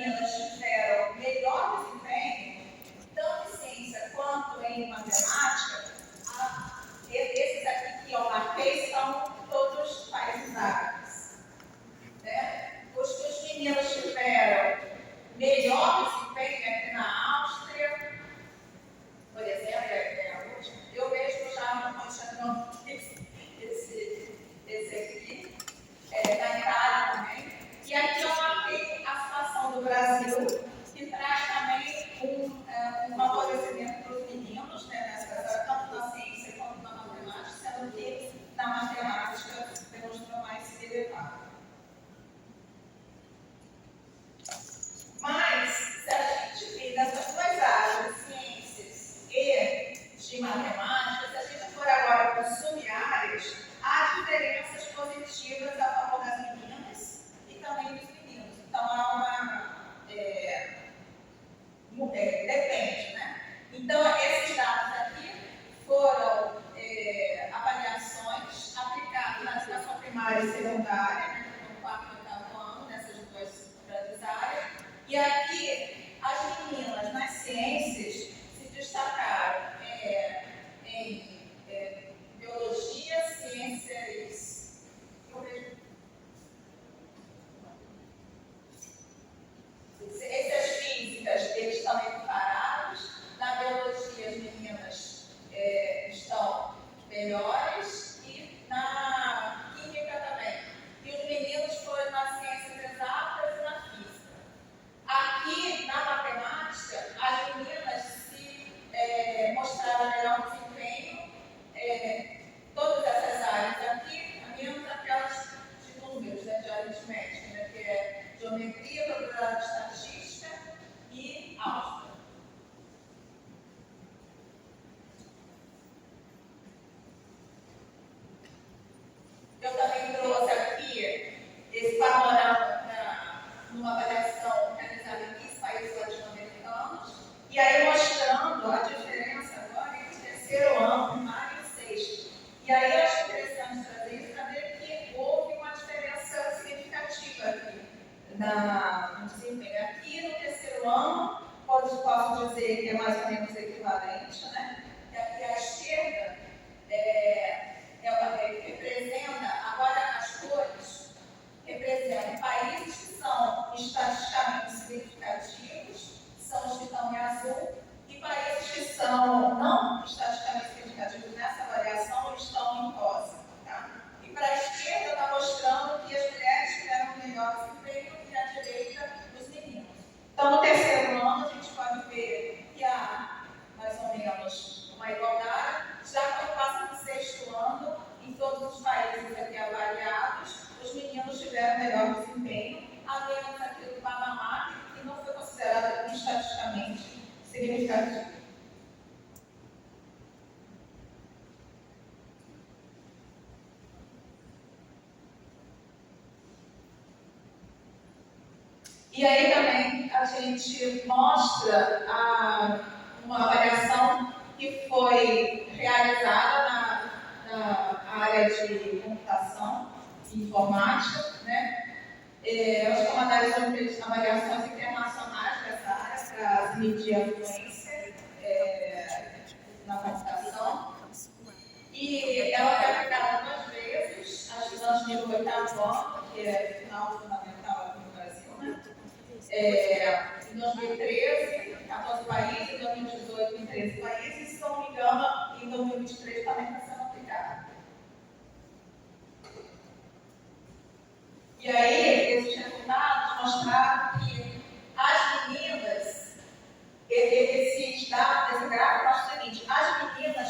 meninas tiveram melhor desempenho, tanto em ciência quanto em matemática, esses aqui que eu marquei são todos países árabes. Né? Os meninos tiveram melhor desempenho aqui na Áustria, por exemplo, eu mesmo já não continuo esse aqui, da Itália também. E aqui eu marquei a situação do Brasil, que traz também um favorecimento para os meninos, né, tanto na ciência quanto na matemática, sendo que na matemática demonstrou mais se elevar. Mas, se a gente vir nessas duas áreas, de ciências e de matemática, se a gente for agora para os sub-áreas, há diferenças positivas a favor das meninas e também dos meninos. Então, há uma... depende, né? Então, esses dados aqui foram avaliações aplicadas na educação primária e secundária, né, no quarto e oitavo ano, nessas duas grandes áreas. E aqui, as meninas nas ciências se destacaram em biologia, ciências... Ciências físicas, eles estão equiparados. Na biologia, as meninas estão melhores. E na química também. E os meninos foram nas ciências exatas e na física. Aqui, na matemática, as meninas se mostraram melhor desempenho. Todas essas áreas aqui, menos aquelas de números, né, de aritmética, né, que é geometria, probabilidade estatística e álgebra. Eu também trouxe aqui esse panorama numa avaliação realizada em 15 países latino-americanos, e aí mostrando a diferença agora entre o terceiro ano, primário e o sexto. E aí eu acho interessante trazer isso para ver que houve uma diferença significativa aqui no desempenho. Aqui no terceiro ano, posso dizer que é mais ou menos equivalente, né? E aqui à esquerda representa, agora as cores representam países que são estatisticamente significativos, são os que estão em azul, e países que são não estatisticamente significativos nessa variação estão em rosa. Tá? E para a esquerda está mostrando que as mulheres tiveram um melhor desempenho e à direita os meninos. Então, no terceiro ano, a gente pode ver que há mais ou menos uma igualdade. Já quando passa no sexto ano, em todos os países aqui avaliados, os meninos tiveram melhor desempenho, a menos aqui do Panamá, que não foi considerado estatisticamente significativo. E aí também a gente mostra uma avaliação que foi realizada na área de computação e informática, né? Acho que é uma das avaliações internacionais dessa área para medir a fluência na computação. E ela foi aplicada 2 vezes, a estudantes de 8º ano, que é final fundamental aqui no Brasil, né? Em 2013, 14 países, em 2018, em 13 países, se não me engano, em 2023 também está sendo aplicado. E aí, esses resultados mostraram que as meninas, esse gráfico mostra o seguinte: as meninas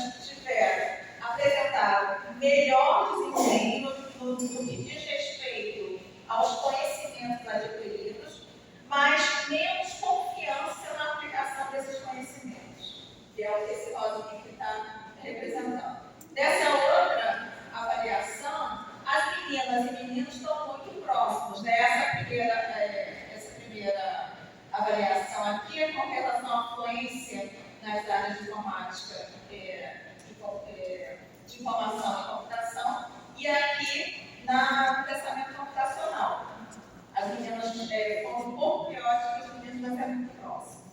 apresentaram melhor desempenho no que diz respeito aos conhecimentos adquiridos, mas menos confiança na aplicação desses conhecimentos, que é o que esse rosinho aqui está representando. Dessa outra avaliação, as meninas e meninos estão muito próximos, né? Essa primeira avaliação aqui é com relação à fluência nas áreas de informática, de informação e computação, e aqui no pensamento computacional. As meninas foram um pouco piores que os é muito próximo.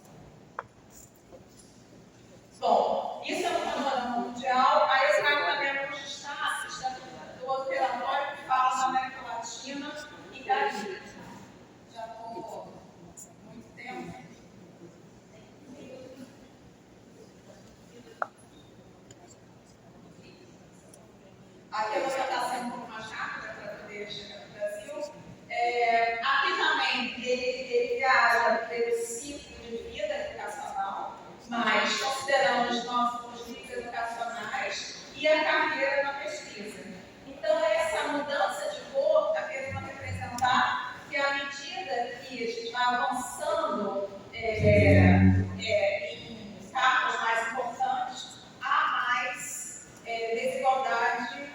Bom, isso é um panorama mundial. Aí eu trago também alguns destaques do outro relatório que fala da América Latina e Caribe. Já estou muito tempo. Aqui eu vou tentar ser um pouco mais rápida para poder chegar no Brasil. Aqui também ele viaja pelo ciclo de vida educacional, mas considerando os níveis educacionais e a carreira na pesquisa. Então, essa mudança de cor está querendo representar que à medida que a gente vai avançando em cargos mais importantes, há mais desigualdade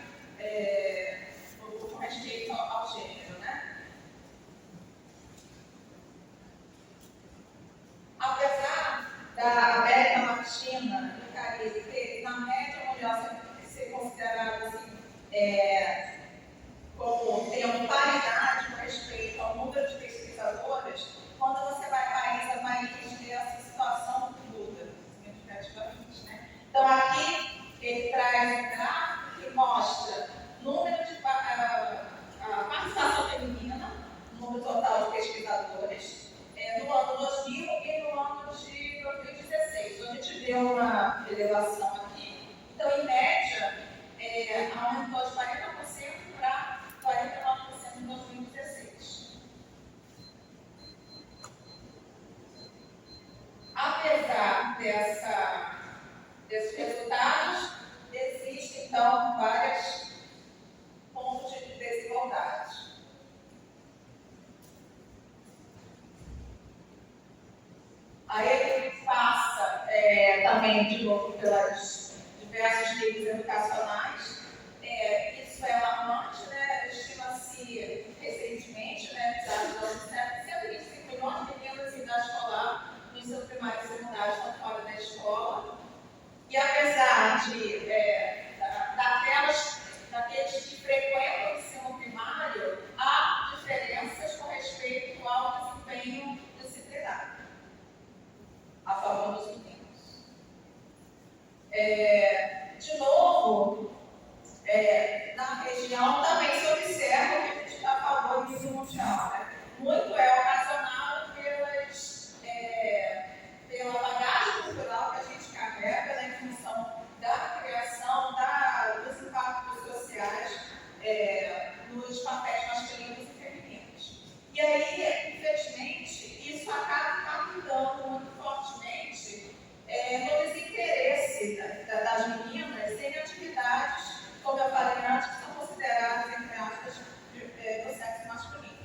com respeito ao gênero, né? Apesar da América Latina e do Caribe ter, na média mundial, ser considerado assim, como tendo paridade com respeito ao número de pesquisadores, quando você vai país a país, essa situação muda significativamente, né? Então, aqui ele traz um gráfico que mostra número de participação feminina, número total de pesquisadores, no ano 2000 e no ano de 2016. Então, a gente vê uma elevação aqui. Então, em média, aumentou de 40% para 49% em 2016. Apesar desses resultados, existem, então, vários pontos de desigualdade. Aí ele passa também, de novo, pelos diversos níveis educacionais. Isso é alarmante, né? Estima-se recentemente, dados do UNICEF, 125 milhões de meninas em idade escolar, no ensino primário e secundário, estão fora da escola. E apesar daqueles que frequentam o ensino primário, há diferenças com respeito ao desempenho disciplinar a favor dos meninos. De novo, na região também se observa que a gente está a favor do nível mundial. Né? Muito é ocasionado pela bagagem cultural que a gente carrega, né, em função da criação, dos impactos sociais nos papéis masculinos e femininos. E aí, infelizmente, isso acaba impactando muito fortemente no desinteresse das meninas em atividades, como eu falei antes, que são consideradas, entre aspas, do sexo masculino.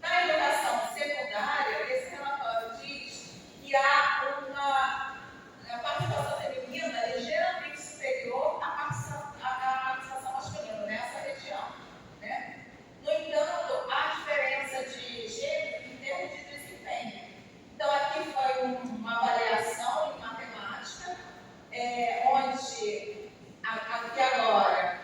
Na educação secundária, esse relatório diz que há uma participação feminina ligeiramente superior à participação masculina nessa região. Né? No entanto, há diferença de gênero em termos de desempenho. Então, aqui foi uma avaliação em matemática, onde aqui agora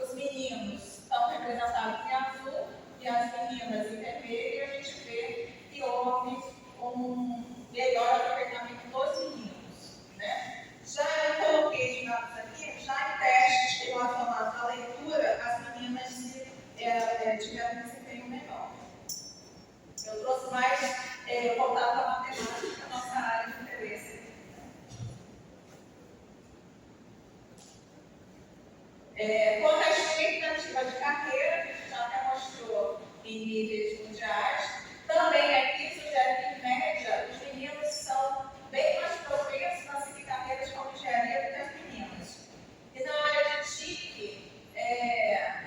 os meninos estão representados em azul e as meninas em vermelho, e a gente vê que houve um melhor aproveitamento dos meninos. Né? Já eu coloquei de dados aqui, já em testes relacionados à leitura, as meninas tiveram um desempenho melhor. Eu trouxe mais voltado para a matemática, a nossa área de interesse. Quanto à expectativa de carreira, que a gente já até mostrou em níveis mundiais, também aqui sugere que, em média, os meninos são bem mais propensos a seguir carreiras como engenharia do que as meninas. E na área de TIC, é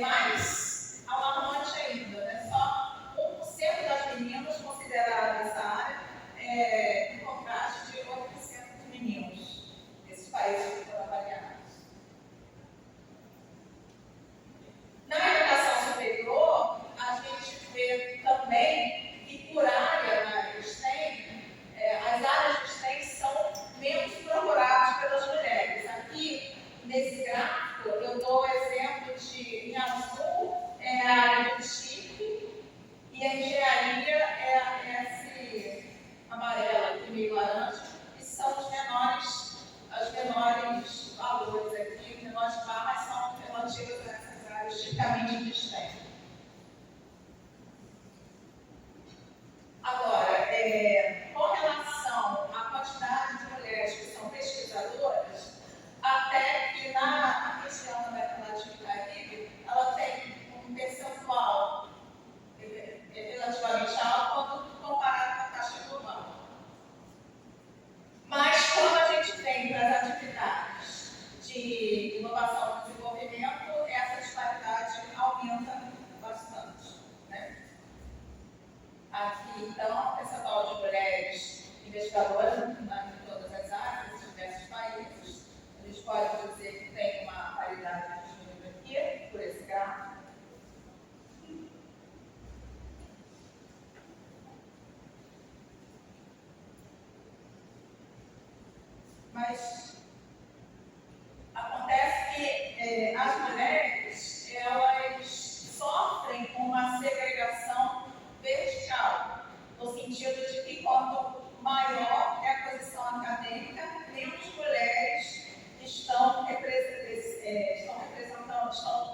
mais alarmante ainda, né? Só 1% das meninas consideradas essa área, em contraste de 8% dos meninos, esses países que foram avaliados. Na educação superior, a gente vê também politicamente distante. Agora, com relação à quantidade de mulheres que são pesquisadoras, até que na região da América Latina e Caribe, ela tem um percentual relativamente alto quando comparado com a taxa global. Mas quando a gente vem para as atividades de inovação e desenvolvimento, essa disparidade aumenta bastante, né? Aqui, então, o percentual de mulheres investigadoras em todas as áreas, em diversos países, a gente pode dizer que tem uma paridade de gênero aqui, por esse gráfico. Mas acontece que as mulheres, elas sofrem uma segregação vertical, no sentido de que quanto maior é a posição acadêmica, menos mulheres estão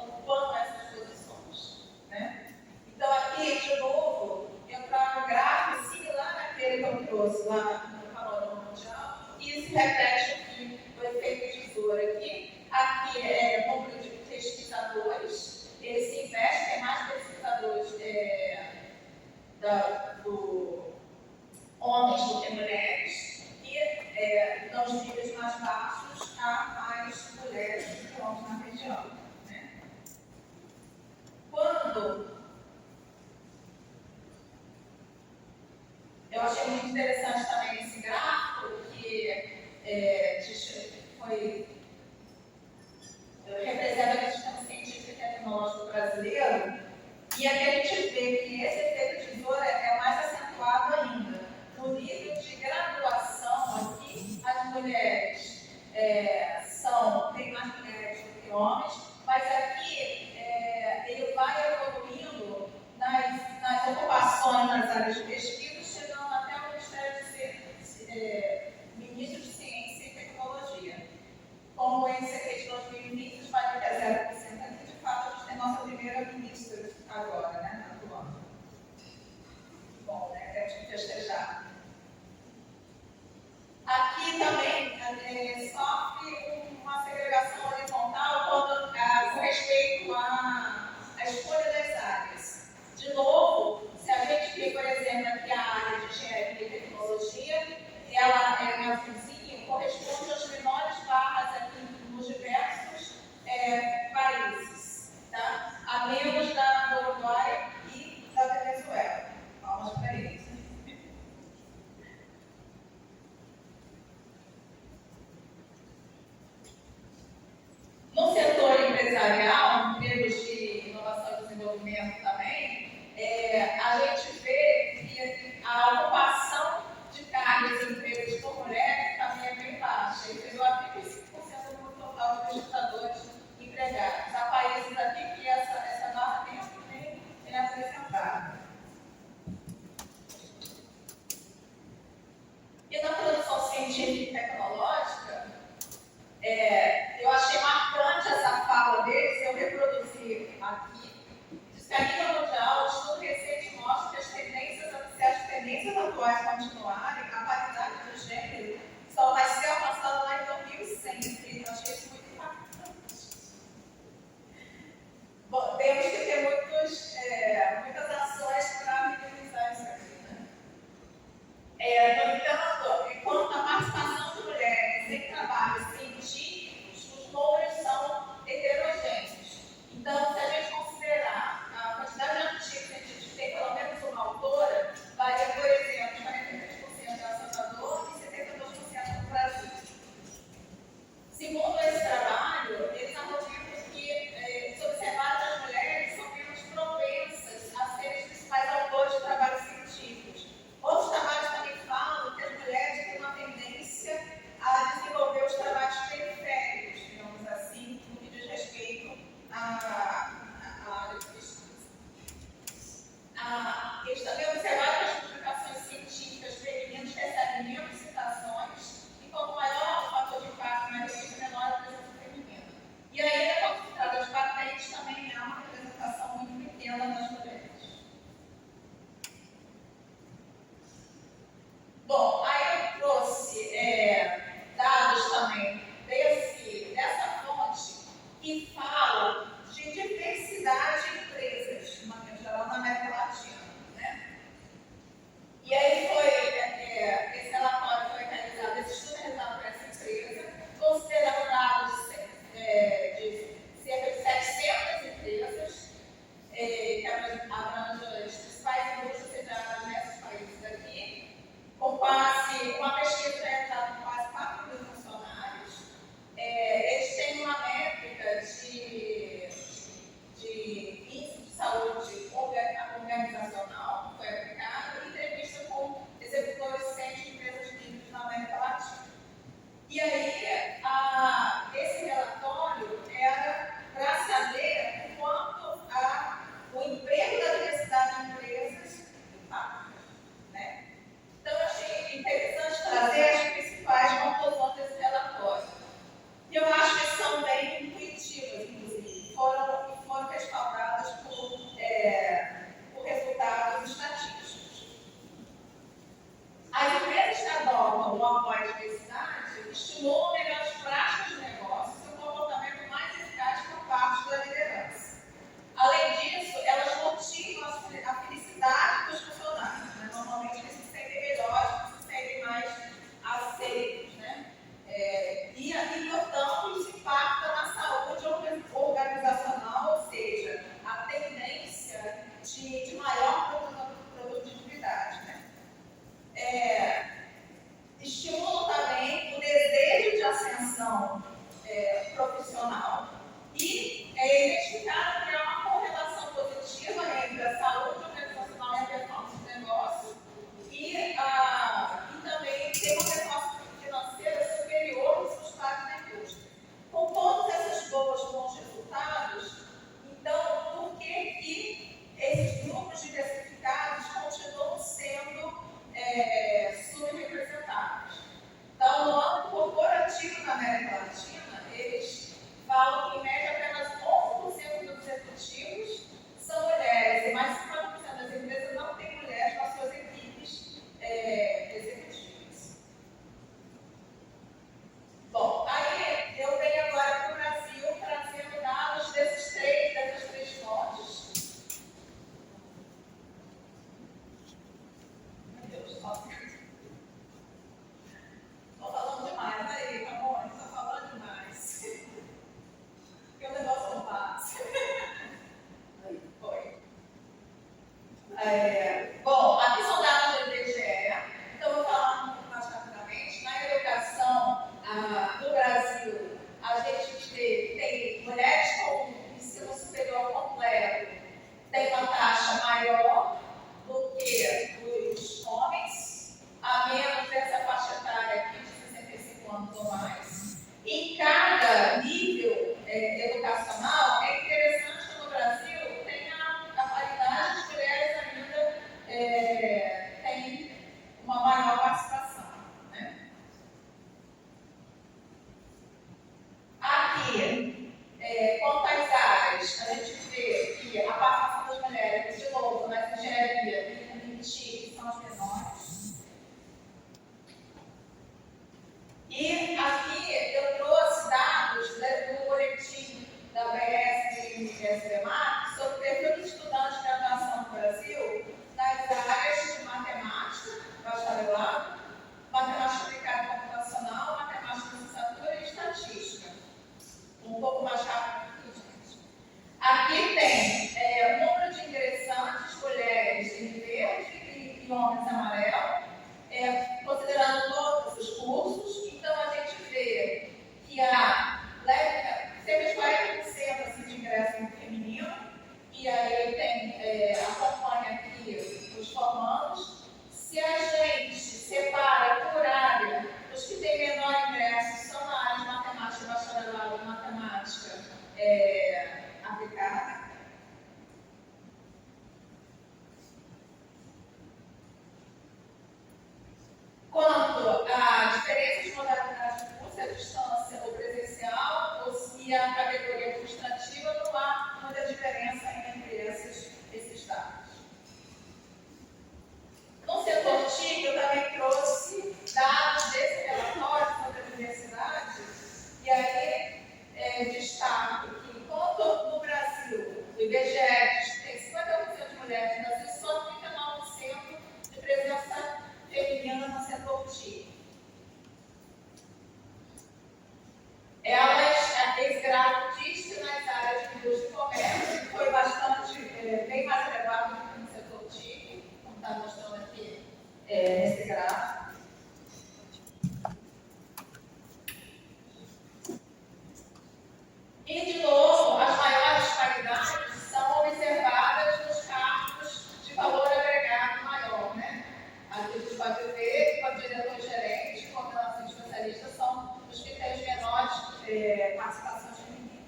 ocupando essas posições, né? Então aqui, de novo, eu trago um gráfico similar àquele que eu trouxe lá no Panorama Mundial, e se repete aqui o efeito tesoura aqui é o número de pesquisadores, eles se investem, tem mais pesquisadores homens do que mulheres, e nos níveis mais baixos há mais mulheres que homens na região, né? Quando eu achei muito interessante também esse gráfico, que representa a sistema científico e tecnológico brasileiro, e aqui a gente vê que esse efeito tesoura é mais acentuado ainda. No nível de graduação aqui, as mulheres tem mais mulheres do que homens, mas aqui ele vai evoluindo nas ocupações nas áreas de pesquisa, chegando até o Ministério Ministro de Ciência e Tecnologia. Como esse aqui de 2020, os vai ter 0% aqui, de fato, a gente tem nossa primeira ministra agora, né, atuando. Bom, né, temos que festejar. Aqui também sofre uma segregação horizontal com respeito à escolha das áreas. De novo, se a gente vê, por exemplo, aqui a área de engenharia e tecnologia, ela é azulzinho, corresponde às menores barras aqui nos diversos questão profissional. E é identificado que há uma correlação positiva entre a saúde organizacional e a performance do negócio e também tem uma performance financeira superior nos resultados da indústria. Com todos esses bons resultados, então, por que esses grupos diversificados continuam sendo subrepresentados? Então, no âmbito corporativo na América Latina, eles falam que, em média, apenas 11% dos executivos são mulheres e mais de 50% das empresas não têm mulheres nas suas equipes executivas. Bom, aí eu venho agora para o Brasil trazendo dados dessas três fontes. Meu Deus, só estou falando demais aí, tá bom? Estou falando demais. Porque o negócio não passa. Aí, foi. Bom, aqui são dados do IBGE, então eu vou falar um pouco mais rapidamente. Na educação no Brasil, a gente tem mulheres com ensino superior completo, tem uma taxa maior do que os homens, a menos dessa faixa etária aqui de 65 anos ou mais. Em cada nível educacional, é interessante que no Brasil tenha a paridade de mulheres ainda tem uma maior participação. Né? Aqui, quanto às áreas, a gente vê que a participação das mulheres, de novo, na engenharia e no MIT, são as menores. E aqui eu trouxe dados do boletim da BS e SBMAC sobre o perfil dos estudantes de graduação no Brasil nas áreas de matemática, bacharelado, matemática aplicada e computacional, matemática de licenciatura e estatística. Um pouco mais rápido aqui, gente. Aqui tem o número de ingressantes, mulheres em verde e homens em amarelo, considerando todos os cursos. Então, a gente vê que há cerca de 40% assim, de ingresso no feminino, e aí acompanha aqui os formandos. Se a gente separa por área, os que têm menor ingresso são na área de matemática bacharelado e matemática aplicada. Quanto à diferença de modalidade de curso, a distância ou presencial, ou se a categoria administrativa, não há muita diferença entre esses dados. No setor TIC, eu também trouxe dados desse relatório sobre a diversidade, e aí destaco que, enquanto no Brasil, o IBGE tem 50% de mulheres, no Brasil só 39% de presença feminina no setor TIC. Esse gráfico diz que nas áreas de indústria e comércio foi bem mais elevado do que no setor TIC, como está mostrando aqui nesse gráfico. E, de novo, as maiores paridades são observadas nos cargos de valor agregado maior, né? Aqui a gente pode ver que o diretor-gerente e coordenação de especialistas são os que têm os menores participações femininas.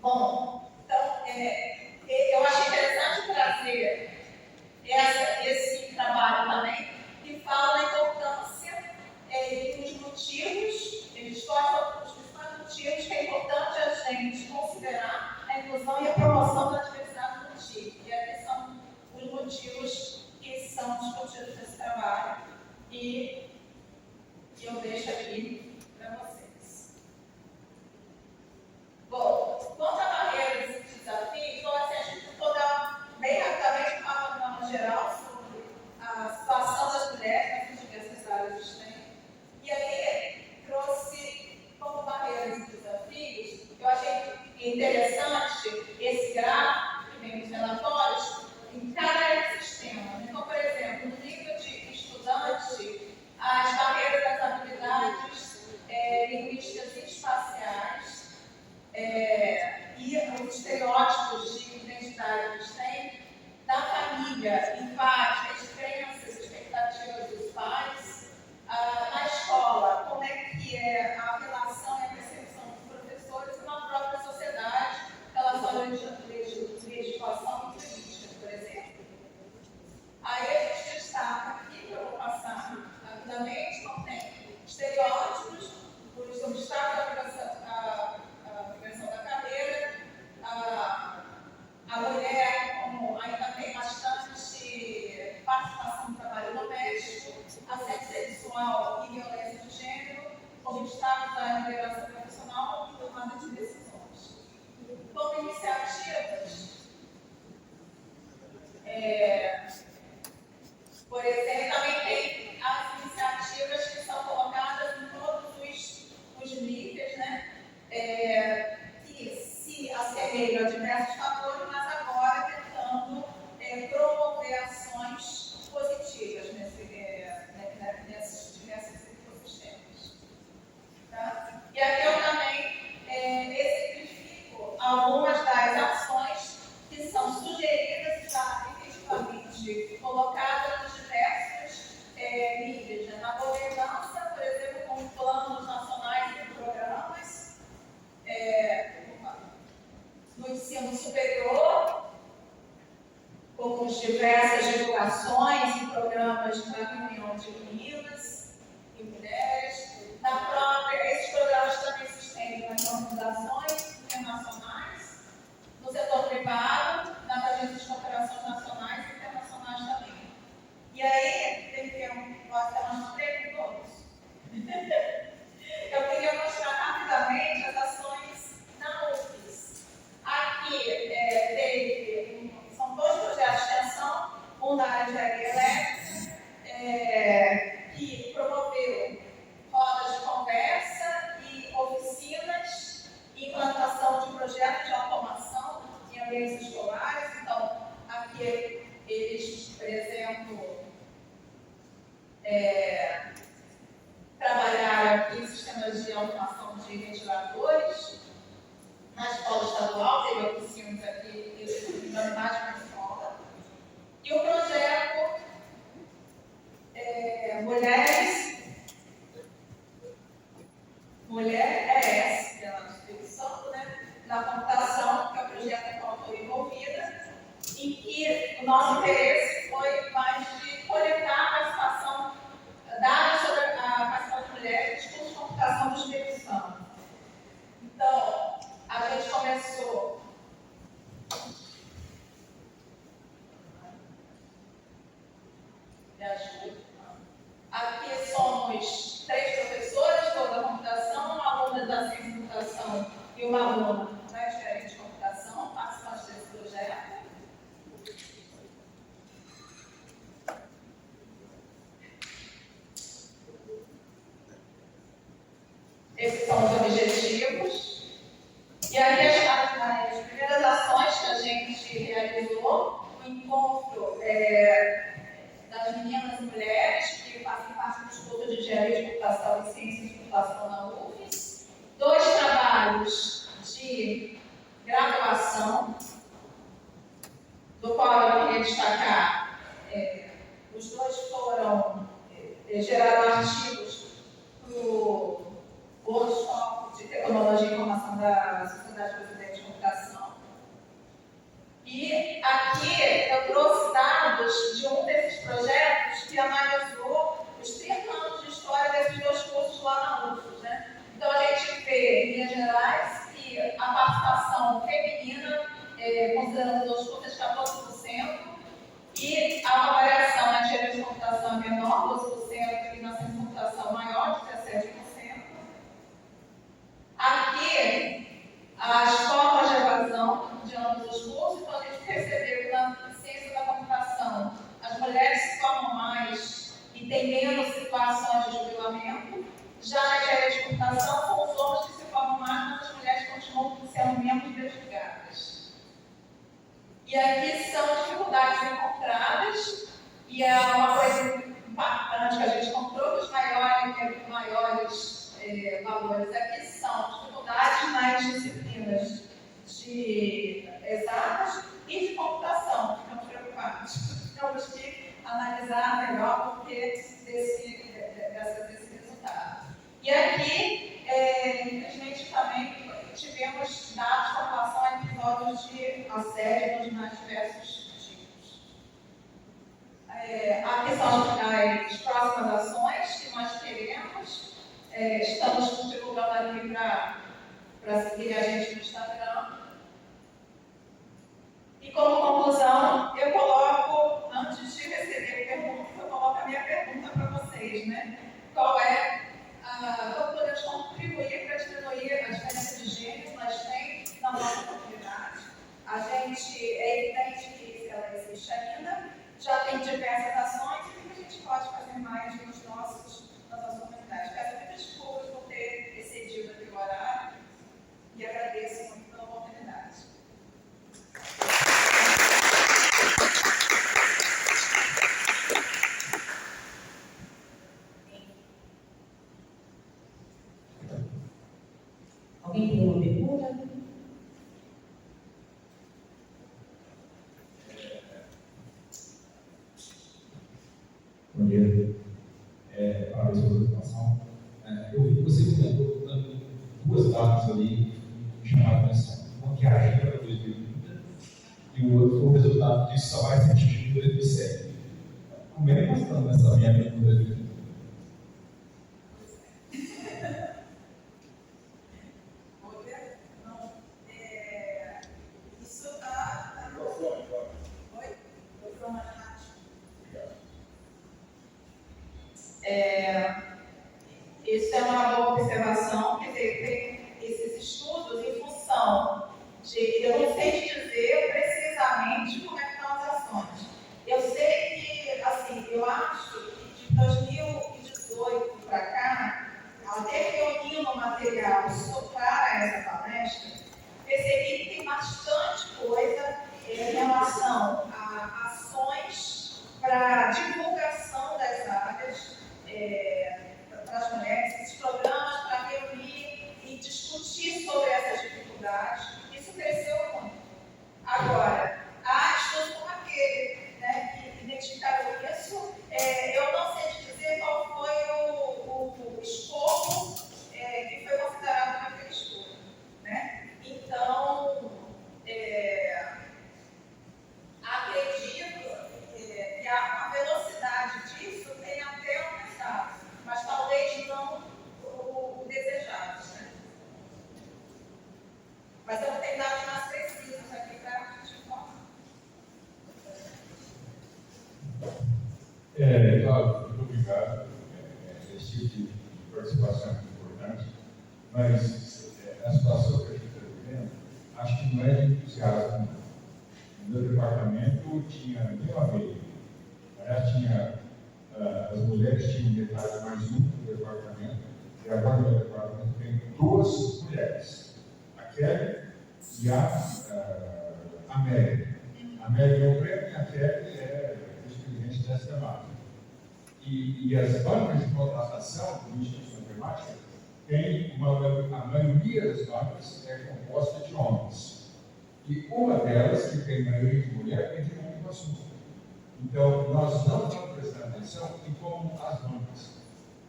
Bom, então, eu achei interessante trazer esse trabalho também, que fala da importância e dos motivos, eles mostram os principais motivos que é importante a gente considerar a inclusão e a promoção da diversidade do TIC. E aqui são os motivos que são discutidos nesse trabalho e eu deixo aqui para vocês. Bom, quanto a barreiras e desafios, então, assim, a gente for dar bem rapidamente uma panorama geral sobre a situação das mulheres nas diversas áreas de STEM. E aí trouxe como barreiras e desafios. Eu achei interessante esse gráfico que vem nos relatórios em cada sistema. Então, por exemplo, no nível de estudos na liderança profissional e tomada de decisões. Como iniciativas, por exemplo, também tem as iniciativas que são colocadas em todos os níveis, né? Que se assemelham a diversos fatores, mas agora tentando promover ações positivas nesses diversos ecossistemas. Tá? E aqui eu também exemplifico algumas das ações que são sugeridas e já efetivamente colocadas nos diversos níveis. Né? Na governança, por exemplo, com planos nacionais e programas, no ensino superior, com diversas divulgações e programas para a reunião de meninas e mulheres. Esses programas também se estendem nas organizações internacionais, no setor privado, nas agências de cooperação nacionais e internacionais também. E aí, tem tempo, nós temos 3 minutos. Eu queria mostrar rapidamente as ações na UFES. Aqui são 2 projetos de extensão, um na área de engenharia elétrica, que promoveu rodas de conversa e oficinas, implantação de projetos de automação em ambientes escolares. Então, aqui eles, por exemplo, trabalharam em sistemas de automação de ventiladores. Na escola estadual, teve oficinas aqui em mais uma escola. E o projeto Mulher pela Espírito Santo, né? Na computação, que é o projeto em qual eu estou envolvida, em que o nosso interesse foi mais de coletar a participação, dados sobre a participação de mulheres nos cursos de computação do Espírito Santo. Então, a gente começou. Me ajuda. Aqui somos 3 professores, toda a computação, uma aluna da ciência de computação e uma aluna da engenharia de computação, participantes desse projeto. Esses são os objetivos. E aqui as primeiras ações que a gente realizou, o encontro das meninas e mulheres que fazem parte do Instituto de Engenharia de Computação e Ciência de Computação na UFES, 2 trabalhos de graduação, do qual eu queria destacar, os 2 foram geraram artigos para o workshop de Tecnologia e Informação da Sociedade Brasileira de Computação. E aqui eu trouxe dados de um desses projetos que analisou os 30 anos de história desses 2 cursos lá na UFES. Né? Então a gente vê, em linhas gerais, que a participação feminina, considerando os 2 cursos, é 14%, e há uma variação na engenharia de computação menor, 12%, e na ciência de computação maior, 17%. Aqui, as formas de evasão de ambos os cursos, então a gente percebeu que na ciência da computação as mulheres se formam mais e têm menos situações de jubilamento. Já na engenharia de computação, são os homens que se formam mais, mas as mulheres continuam sendo menos investigadas. E aqui são dificuldades encontradas, e é uma coisa impactante que a gente encontrou, que os maiores valores aqui são dificuldades nas disciplinas de exatas e de computação. Ficamos preocupados. Temos que analisar melhor o porquê desse resultado. E aqui, infelizmente, também tivemos dados com relação a episódios de assédio nos mais diversos tipos. Aqui são as próximas ações que nós queremos. Estamos divulgando aqui para seguir a gente no Instagram. E como conclusão, eu coloco, antes de receber perguntas, eu coloco a minha pergunta para vocês, né? Como podemos contribuir para diminuir a diferença de gênero, mas tem na nossa comunidade. É evidente que ela existe ainda, já tem diversas ações e que a gente pode fazer mais nas nossas comunidades. Peço muitas desculpas por ter excedido aqui o horário e agradeço muito pela oportunidade. Alguém tem uma pergunta? Bom dia. Parabéns pela apresentação. Eu vi que você comentou dando duas datas ali que me chamaram a atenção. Uma que é a agenda para 2030 e o outro foi o resultado disso só vai ser atingido em 2007. Como é que nós estamos nessa meta para 2030? Isso é uma boa observação, quer dizer, tem esses estudos em função de, eu não sei te dizer precisamente como é que estão as ações. Eu sei que, assim, eu acho que de 2018 para cá, até reunindo material para essa palestra, percebi que tem bastante coisa em relação a ações para divulgação das áreas, para as mulheres, esses programas para reunir e discutir sobre essas dificuldades. Isso cresceu muito. Agora, há estudos como aquele, né, que identificaram isso. Eu não sei te dizer qual foi o escopo que foi considerado naquele estudo, né? Então, acredito que a velocidade disso tem até aumentado, mas talvez não o desejado, né? Mas eu não tenho dados mais precisos aqui para a gente informar. Claro, muito obrigado. Esse tipo de participação é muito importante, mas a situação que a gente está vivendo, acho que não é de entusiasmo. No meu departamento tinha meio a meio. Tinha, as mulheres tinham metade mais um no departamento, e agora no meu departamento tem duas mulheres, a Kelly e a Mary. A Mary é o prêmio e a Kelly é vice-presidente dessa temática. E as bancas de contratação do Instituto de Matemática tem a maioria das bancas é composta de homens. E uma delas, que tem maioria de mulher, tem de comunicação. Então, nós não estamos prestando atenção em como as bancas,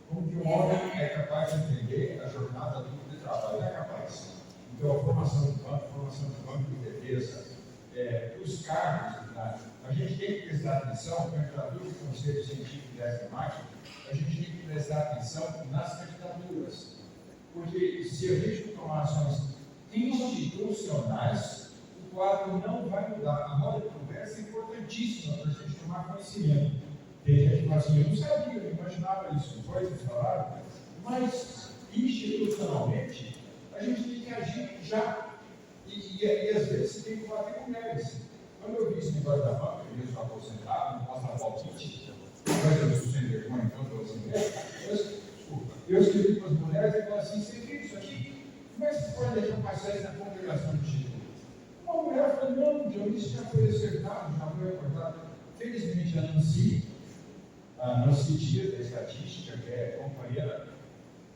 como que o homem é capaz de entender a jornada do trabalho, é capaz. Então, a formação do banco de defesa, os cargos, a gente tem que prestar atenção, no entrador do conceito científico dessa temática, a gente tem que prestar atenção nas candidaturas. Porque se a gente não tomar ações institucionais, o quadro não vai mudar. A roda de conversa é importantíssima para a gente tomar conhecimento. Tem gente que fala assim, eu não sabia, eu não imaginava isso, não foi vocês falaram, mas institucionalmente a gente tem que agir já. E às vezes você tem que falar com mulheres. Quando eu vi esse negócio da banca, eu já estou sentado, não posso dar palpite, mas eu sou sem vergonha, então eu assim, eu escrevi para as mulheres e falei assim, você viu isso aqui? Como é que você pode deixar passar isso na congregação do Instituto? Uma mulher falou, não, John, isso já foi acertado, já foi acordado. Felizmente, a Nancy Dias, da estatística, que é companheira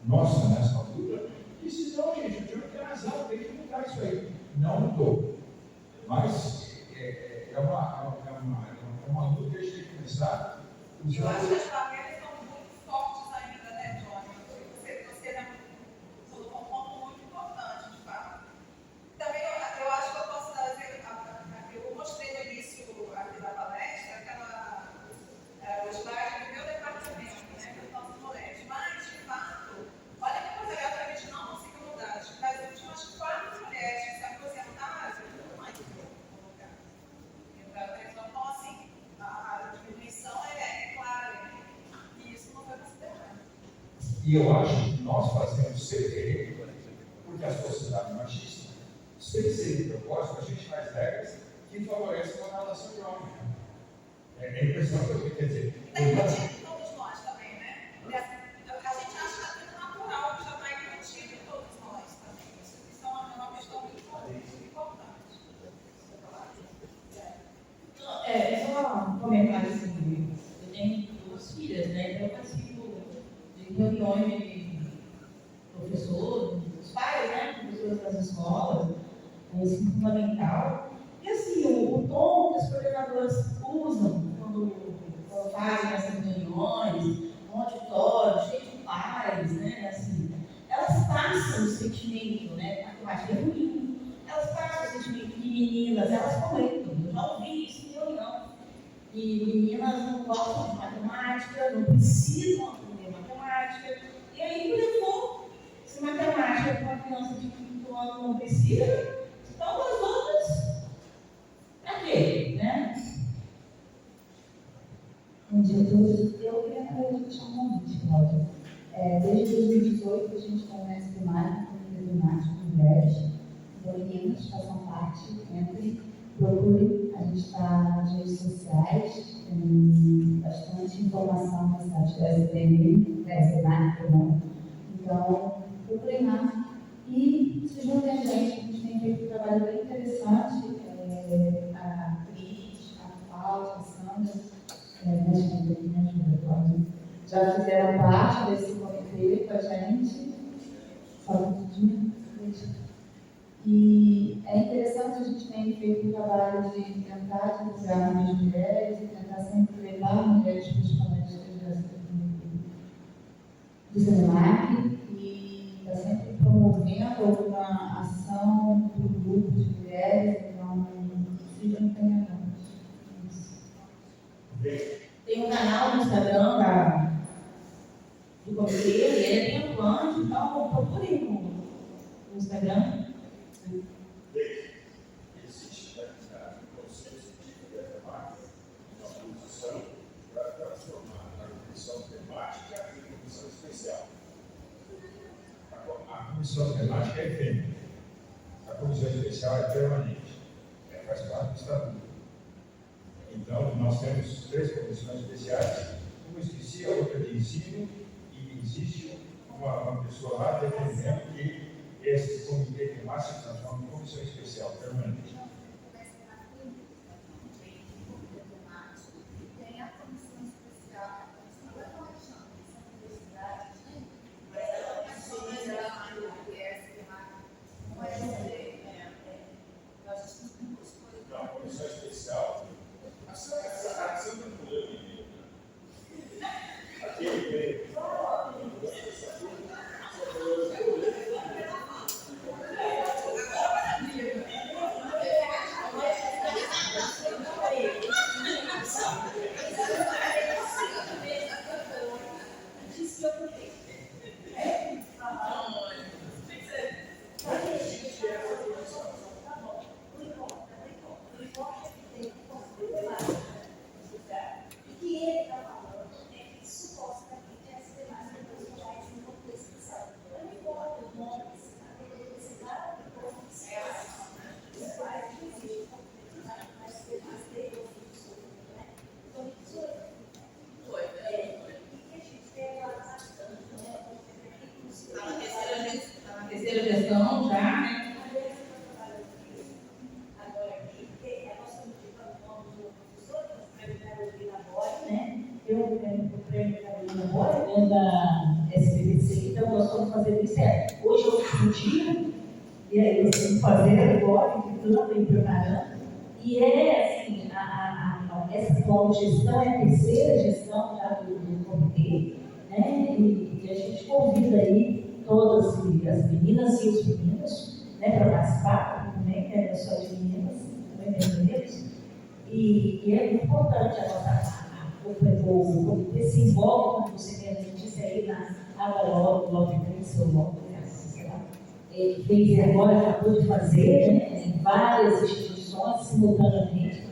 nossa nessa altura, disse, não, gente, o John tem razão, tem que mudar isso aí. Não mudou. Mas é uma luta que a gente tem que começar. Eu acho que as barreiras estão muito fortes ainda, né, John? Você colocou um ponto muito importante, de fato. Também eu acho que eu posso trazer, eu mostrei no início aqui da palestra, o slide do meu departamento, né, das nossas mulheres. Mas, de fato, olha que coisa legal que a gente não conseguiu mudar. Das últimas 4 mulheres que se aposentaram, uma aqui no lugar. Então, assim, a diminuição é clara, e isso não foi considerado. E eu acho que nós fazemos CPE porque a sociedade é machista. Sem ser de propósito, a gente faz regras que favorecem a relação de homem. É impressionante o que quer dizer. Está embutido em todos nós também, né? A gente acha que é natural, que já está embutido em todos nós também. Isso é uma questão muito importante. Só um comentário assim, eu tenho 2 filhas, né? Então eu participo de reuniões de professores, dos pais, né? Professores das escolas, ensino fundamental. E assim, o tom que as coordenadoras usam quando fazem essas reuniões, um auditório cheio de pais, né? Assim, elas passam o sentimento, né? Matemática é ruim, elas passam o sentimento de meninas, elas comentam, eu já ouvi isso em reunião, e meninas não gostam de matemática, não precisam aprender matemática, e aí por exemplo, se matemática para uma criança de 5º ano não precisa, então as outras, para quê, né? Bom dia a todos. Eu queria deixar um convite, Cláudia. Desde 2018 a gente começa o primário com temático de mulheres. Então, meninas façam parte, entrem, procurem. A gente está nas redes sociais, tem bastante informação no site da SPM, da SENAC, perdão. Então, procurem lá e se juntem a gente tem feito um trabalho bem interessante. A Cris, a Cláudia, a Sandra, já fizeram parte desse comitê com a gente. Só um pouquinho. E é interessante, a gente tem feito um trabalho de tentar divulgar mais mulheres e tentar sempre levar mulheres, principalmente do SENAC, e está sempre promovendo alguma ação do grupo de mulheres, então se juntem a nós. Tem um canal no Instagram do comitê, e ele é bem atuante, então procurem no Instagram. Existe um consenso de matemática, uma posição para transformar a comissão temática em comissão especial. A comissão temática é efêmera, a comissão especial é permanente, faz parte do estatuto. Então, nós temos 3 comissões especiais, uma esqueci, a outra de ensino, e existe uma pessoa lá defendendo que esse comitê temático se transforma em comissão especial permanente. Tem a comissão especial, Não, a comissão especial, a Sandra não leu o livro. Aquele veio. Terceira gestão já, né? Eu o prêmio Carolina Bora, dentro da SBPC, então nós estamos fazendo isso. Hoje eu fui um dia, e aí nós estamos fazendo agora, bem preparando, e assim, essa atual gestão é a terceira gestão já do comitê, né? E a gente convida aí todas as meninas e os meninos, né, para participar, também, que é só de meninas, também tem meninos, e é muito importante a nossa o comitê se envolve, como você tem a notícia aí na logo sei lá. Ele fez agora, acabou de fazer, né, em várias instituições, simultaneamente,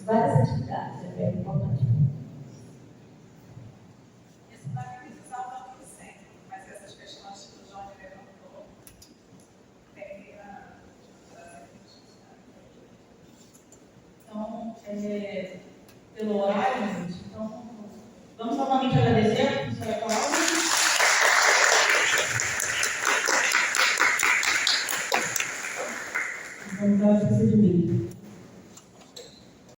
várias atividades, é bem importante. Isso vai precisar o nome do centro, mas essas questões que o João levantou, pelo horário, gente. Então, vamos novamente agradecer a professora Cláudia. Vamos dar o procedimento.